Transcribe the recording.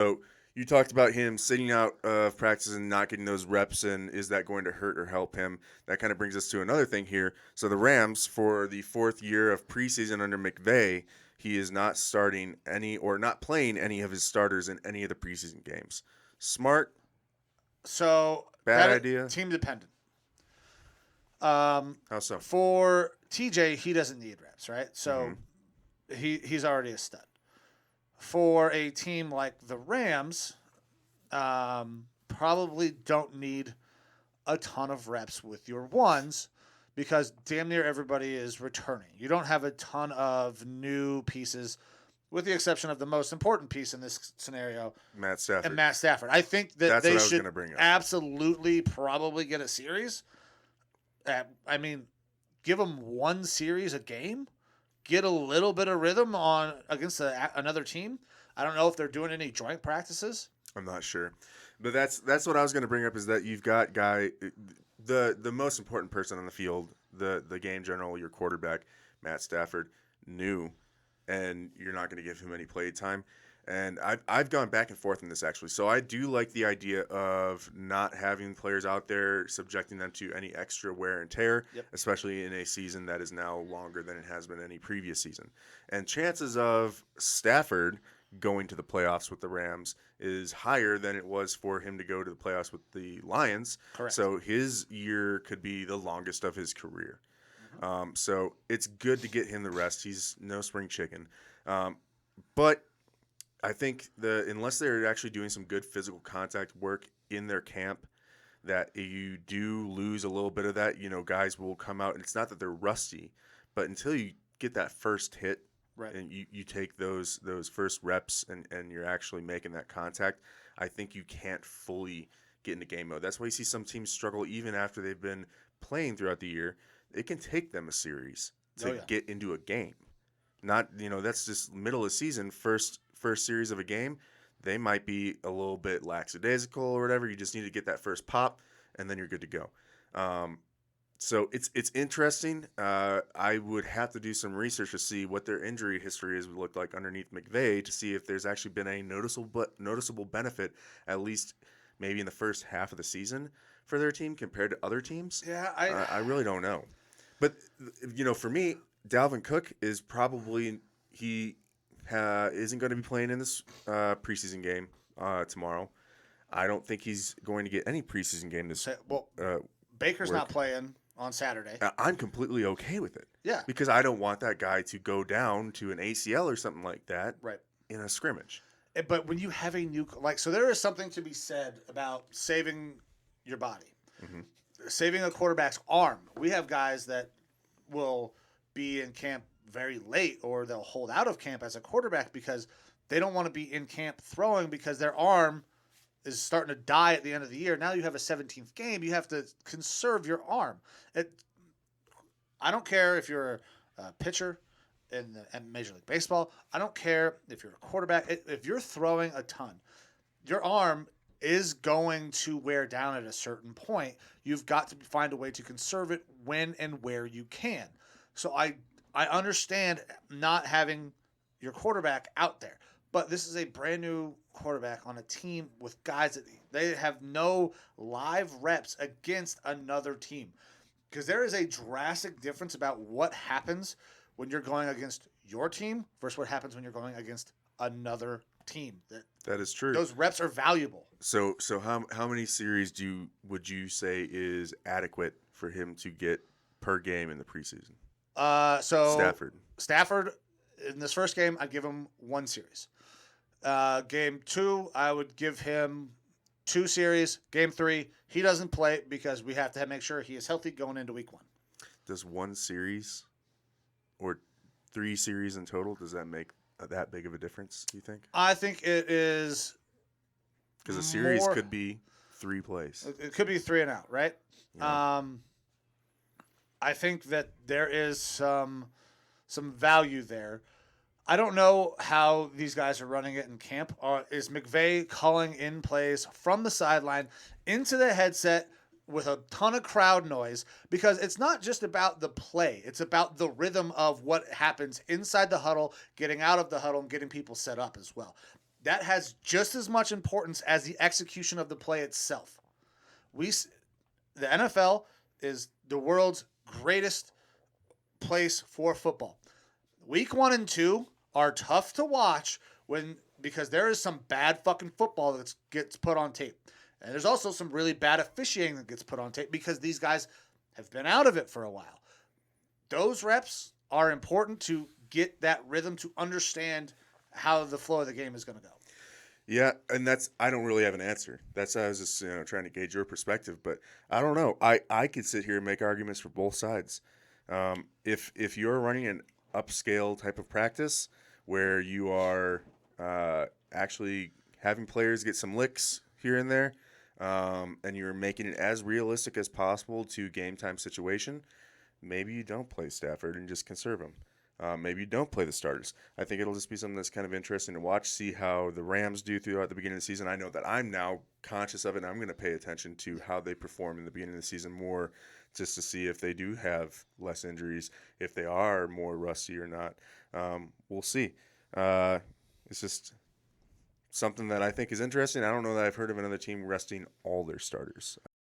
So you talked about him sitting out of practice and not getting those reps in. Is that going to hurt or help him? That kind of brings us to another thing here. So the Rams, for the fourth year of preseason under McVay, he is not starting any or not playing any of his starters in any of the preseason games. Smart, So bad that idea. team dependent. How so? For TJ, he doesn't need reps, right? So Mm-hmm. he's already a stud. For a team like the Rams, probably don't need a ton of reps with your ones because damn near everybody is returning. You don't have a ton of new pieces, with the exception of the most important piece in this scenario, Matt Stafford. and Matt Stafford. I think that That's they what I was should gonna bring up. absolutely probably get a series. I mean, give them one series a game, get a little bit of rhythm on against another team. I don't know if they're doing any joint practices. I'm not sure, but that's what I was going to bring up is that you've got the most important person on the field, the game general, your quarterback, Matt Stafford, new, and you're not going to give him any play time. And I've gone back and forth in this actually. So I do like the idea of not having players out there subjecting them to any extra wear and tear, especially in a season that is now longer than it has been any previous season. And chances of Stafford going to the playoffs with the Rams is higher than it was for him to go to the playoffs with the Lions. Correct. So his year could be the longest of his career. So it's good to get him the rest. He's no spring chicken. But I think unless they're actually doing some good physical contact work in their camp, that you do lose a little bit of that. Guys will come out, and it's not that they're rusty, but until you get that first hit, Right. and you take those first reps and you're actually making that contact, I think you can't fully get into game mode. That's why you see some teams struggle even after they've been playing throughout the year. It can take them a series to get into a game. Not, that's just middle of the season, first series of a game. They might be a little bit lackadaisical or whatever. You just need to get that first pop, and then you're good to go. So it's interesting. I would have to do some research to see what their injury history has looked like underneath McVay to see if there's actually been a noticeable benefit, at least maybe in the first half of the season for their team compared to other teams. Yeah, I really don't know. But for me, Dalvin Cook is probably isn't going to be playing in this preseason game tomorrow. I don't think he's going to get any preseason game this. Baker's not playing on Saturday. I'm completely okay with it. Yeah. Because I don't want that guy to go down to an ACL or something like that in a scrimmage. But when you have a new so there is something to be said about saving your body. Mm-hmm. Saving a quarterback's arm. We have guys that will be in camp very late or they'll hold out of camp as a quarterback because they don't want to be in camp throwing because their arm is starting to die at the end of the year. Now you have a 17th game. You have to conserve your arm. I don't care if you're a pitcher in Major League Baseball. I don't care if you're a quarterback. If you're throwing a ton, your arm is going to wear down at a certain point. You've got to find a way to conserve it when and where you can. So I understand not having your quarterback out there. But this is a brand new quarterback on a team with guys that they have no live reps against another team. Because there is a drastic difference about what happens when you're going against your team versus what happens when you're going against another team. That is true. Those reps are valuable. So how many series would you say is adequate for him to get per game in the preseason? Stafford, in this first game, I'd give him one series. Game 2, I would give him 2 series. Game 3, he doesn't play because we have to make sure he is healthy going into week 1. Does 1 series or 3 series in total, does that make that big of a difference, do you think? I think it is. Because a series could be 3 plays. It could be 3 and out, right? Yeah. I think that there is some value there. I don't know how these guys are running it in camp. Is McVay calling in plays from the sideline into the headset with a ton of crowd noise? Because it's not just about the play. It's about the rhythm of what happens inside the huddle, getting out of the huddle, and getting people set up as well. that has just as much importance as the execution of the play itself. The NFL is the world's greatest place for football. Week 1 and 2 are tough to watch because there is some bad fucking football that gets put on tape. And there's also some really bad officiating that gets put on tape because these guys have been out of it for a while. Those reps are important to get that rhythm, to understand how the flow of the game is going to go. Yeah, and I don't really have an answer. I was just trying to gauge your perspective, but I don't know. I could sit here and make arguments for both sides. If you're running an upscale type of practice where you are actually having players get some licks here and there, and you're making it as realistic as possible to game time situation, maybe you don't play Stafford and just conserve him. Maybe you don't play the starters. I think it'll just be something that's kind of interesting to watch, see how the Rams do throughout the beginning of the season. I know that I'm now conscious of it, and I'm going to pay attention to how they perform in the beginning of the season more, just to see if they do have less injuries, if they are more rusty or not. We'll see. It's just something that I think is interesting. I don't know that I've heard of another team resting all their starters.